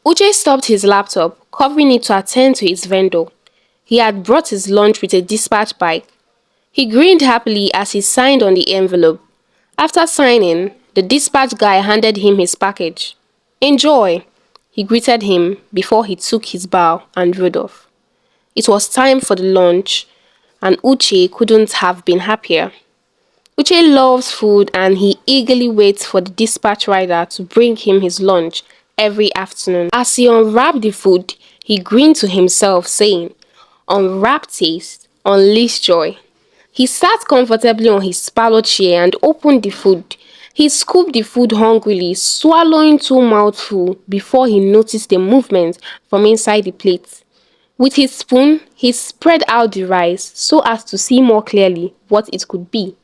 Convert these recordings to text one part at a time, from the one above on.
Uche stopped his laptop, covering it to attend to his vendor. He had brought his lunch with a dispatch bike. He grinned happily as he signed on the envelope. After signing, the dispatch guy handed him his package. "Enjoy," he greeted him before he took his bow and rode off. It was time for the lunch, and Uche couldn't have been happier. Uche loves food and he eagerly waits for the dispatch rider to bring him his lunch every afternoon. As he unwrapped the food, he grinned to himself, saying, "Unwrap taste, unleash joy." He sat comfortably on his parlor chair and opened the food. He scooped the food hungrily, swallowing 2 mouthfuls before he noticed a movement from inside the plate. With his spoon, he spread out the rice so as to see more clearly what it could be.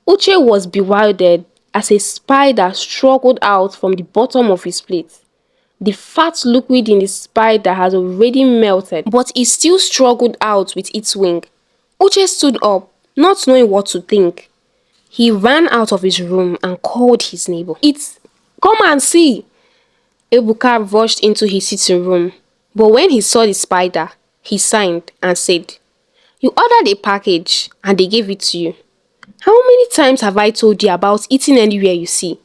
Uche was bewildered as a spider struggled out from the bottom of his plate. The fat liquid in the spider had already melted, but it still struggled out with its wing. Uche stood up, not knowing what to think. He ran out of his room and called his neighbor. Come and see!" Ebuka rushed into his sitting room, but when he saw the spider, he signed and said, "You ordered a package and they gave it to you. How many times have I told you about eating anywhere you see?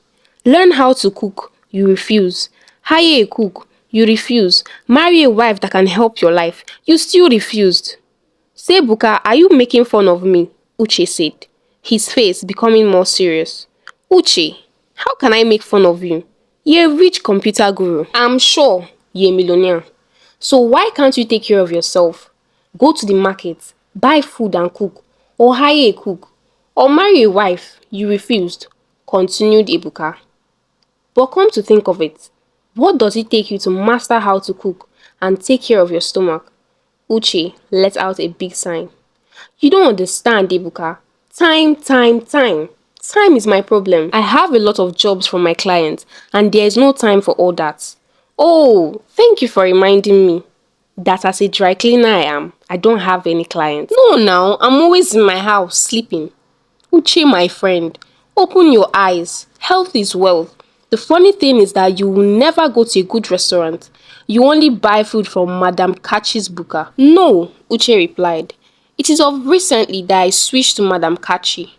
Learn how to cook, you refuse. Hire a cook, you refuse. Marry a wife that can help your life, you still refused." "Say, Buka, are you making fun of me?" Uche said, his face becoming more serious. "Uche, how can I make fun of you? You're a rich computer guru. I'm sure you're a millionaire. So why can't you take care of yourself? Go to the market, buy food and cook, or hire a cook, or marry a wife. You refused," continued Ebuka. "But come to think of it, what does it take you to master how to cook and take care of your stomach?" Uche let out a big sigh. "You don't understand, Ebuka. Time. Time is my problem. I have a lot of jobs from my clients and there is no time for all that." "Oh, thank you for reminding me that as a dry cleaner I don't have any clients." "No now, I'm always in my house sleeping." "Uche, my friend, open your eyes. Health is wealth. The funny thing is that you will never go to a good restaurant. You only buy food from Madam Kachi's buka." "No," Uche replied. "It is of recently that I switched to Madam Kachi.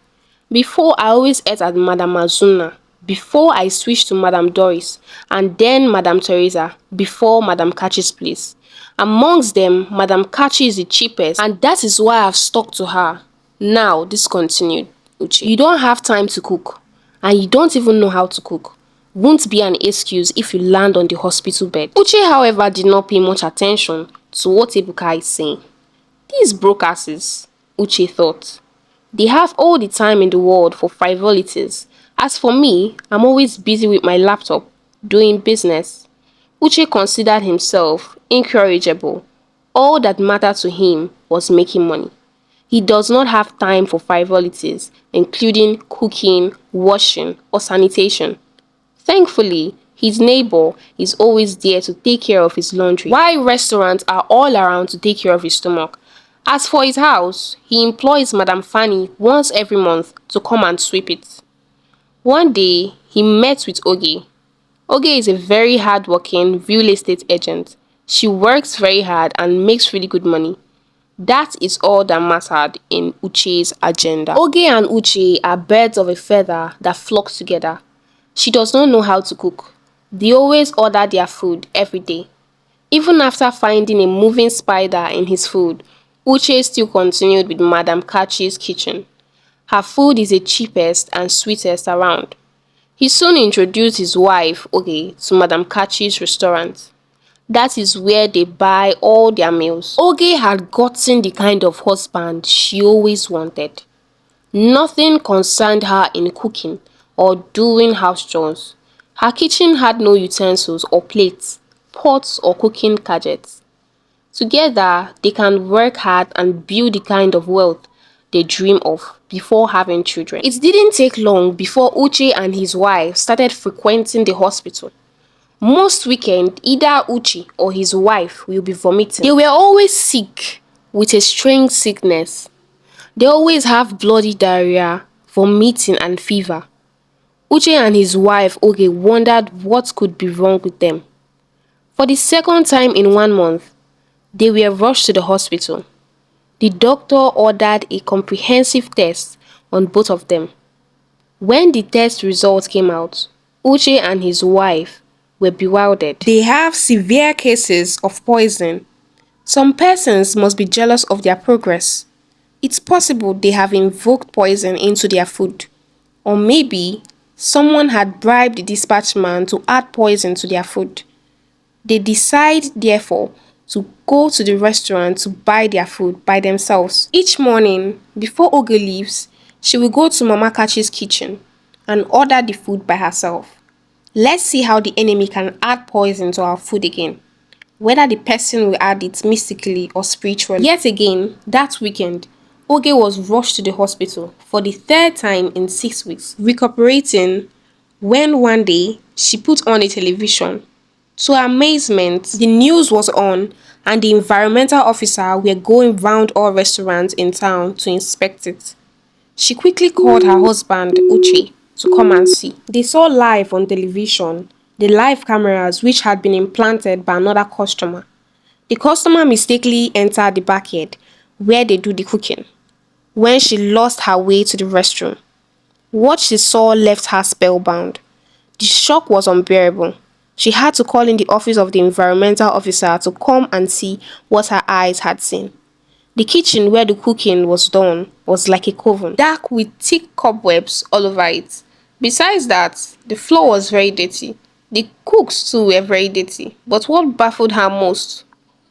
Before I always ate at Madam Azuna. Before I switched to Madam Doris. And then Madam Teresa. Before Madam Kachi's place. Amongst them, Madam Kachi is the cheapest and that is why I've stuck to her." Now, this continued. Uche, "You don't have time to cook. And you don't even know how to cook. Won't be an excuse if you land on the hospital bed." Uche, however, did not pay much attention to what Ebuka is saying. "These brokasses," Uche thought. "They have all the time in the world for frivolities. As for me, I'm always busy with my laptop, doing business." Uche considered himself incorrigible. All that mattered to him was making money. He does not have time for frivolities, including cooking, washing, or sanitation. Thankfully, his neighbor is always there to take care of his laundry, while restaurants are all around to take care of his stomach. As for his house, he employs Madam Fanny once every month to come and sweep it. One day, he met with Oge. Oge is a very hard-working real estate agent. She works very hard and makes really good money. That is all that mattered in Uche's agenda. Oge and Uche are birds of a feather that flock together. She does not know how to cook. They always order their food every day. Even after finding a moving spider in his food, Uche still continued with Madam Kachi's kitchen. Her food is the cheapest and sweetest around. He soon introduced his wife, Oge, to Madam Kachi's restaurant. That is where they buy all their meals. Oge had gotten the kind of husband she always wanted. Nothing concerned her in cooking or doing house chores. Her kitchen had no utensils or plates, pots or cooking gadgets. Together, they can work hard and build the kind of wealth they dream of before having children. It didn't take long before Uche and his wife started frequenting the hospital. Most weekends, either Uche or his wife will be vomiting. They were always sick with a strange sickness. They always have bloody diarrhea, vomiting and fever. Uche and his wife Oge wondered what could be wrong with them. For the second time in 1 month, they were rushed to the hospital. The doctor ordered a comprehensive test on both of them. When the test results came out, Uche and his wife were bewildered. They have severe cases of poison. Some persons must be jealous of their progress. It's possible they have invoked poison into their food. Or maybe someone had bribed the dispatch man to add poison to their food. They decide, therefore, to go to the restaurant to buy their food by themselves. Each morning, before Oge leaves, she will go to Mama Kachi's kitchen and order the food by herself. Let's see how the enemy can add poison to our food again, whether the person will add it mystically or spiritually. Yet again, that weekend, Oge was rushed to the hospital for the third time in 6 weeks, recuperating when one day she put on a television. To her amazement, the news was on and the environmental officer were going round all restaurants in town to inspect it. She quickly called her husband, Uche, to come and see. They saw live on television the live cameras which had been implanted by another customer. The customer mistakenly entered the backyard where they do the cooking when she lost her way to the restroom. What she saw left her spellbound. The shock was unbearable. She had to call in the office of the environmental officer to come and see what her eyes had seen. The kitchen where the cooking was done was like a coven, dark with thick cobwebs all over it. Besides that, the floor was very dirty. The cooks too were very dirty. But what baffled her most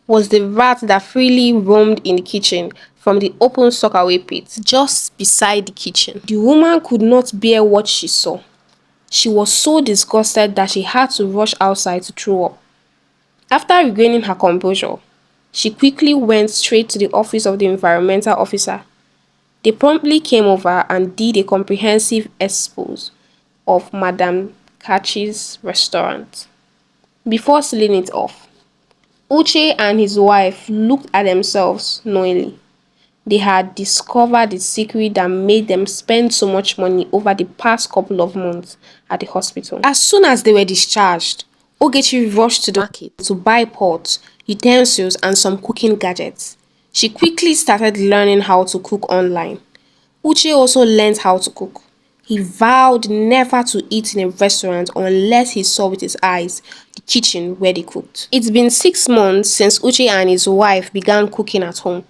was the rat that freely roamed in the kitchen from the open sockaway pit just beside the kitchen. The woman could not bear what she saw. She was so disgusted that she had to rush outside to throw up. After regaining her composure, she quickly went straight to the office of the environmental officer. They promptly came over and did a comprehensive expose of Madame Kachi's restaurant. Before sealing it off, Uche and his wife looked at themselves knowingly. They had discovered the secret that made them spend so much money over the past couple of months at the hospital. As soon as they were discharged, Ogechi rushed to the market to buy pots, utensils, and some cooking gadgets. She quickly started learning how to cook online. Uche also learned how to cook. He vowed never to eat in a restaurant unless he saw with his eyes the kitchen where they cooked. It's been 6 months since Uche and his wife began cooking at home.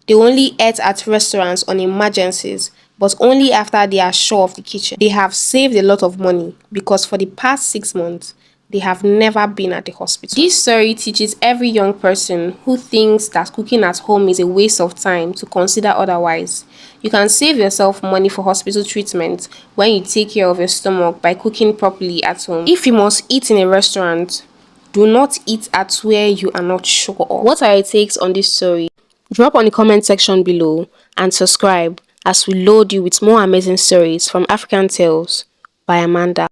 They only ate at restaurants on emergencies, but only after they are sure of the kitchen. They have saved a lot of money because for the past 6 months, they have never been at the hospital. This story teaches every young person who thinks that cooking at home is a waste of time to consider otherwise. You can save yourself money for hospital treatment when you take care of your stomach by cooking properly at home. If you must eat in a restaurant, do not eat at where you are not sure of. What are your takes on this story? Drop on the comment section below and subscribe as we load you with more amazing stories from African Tales by Amanda.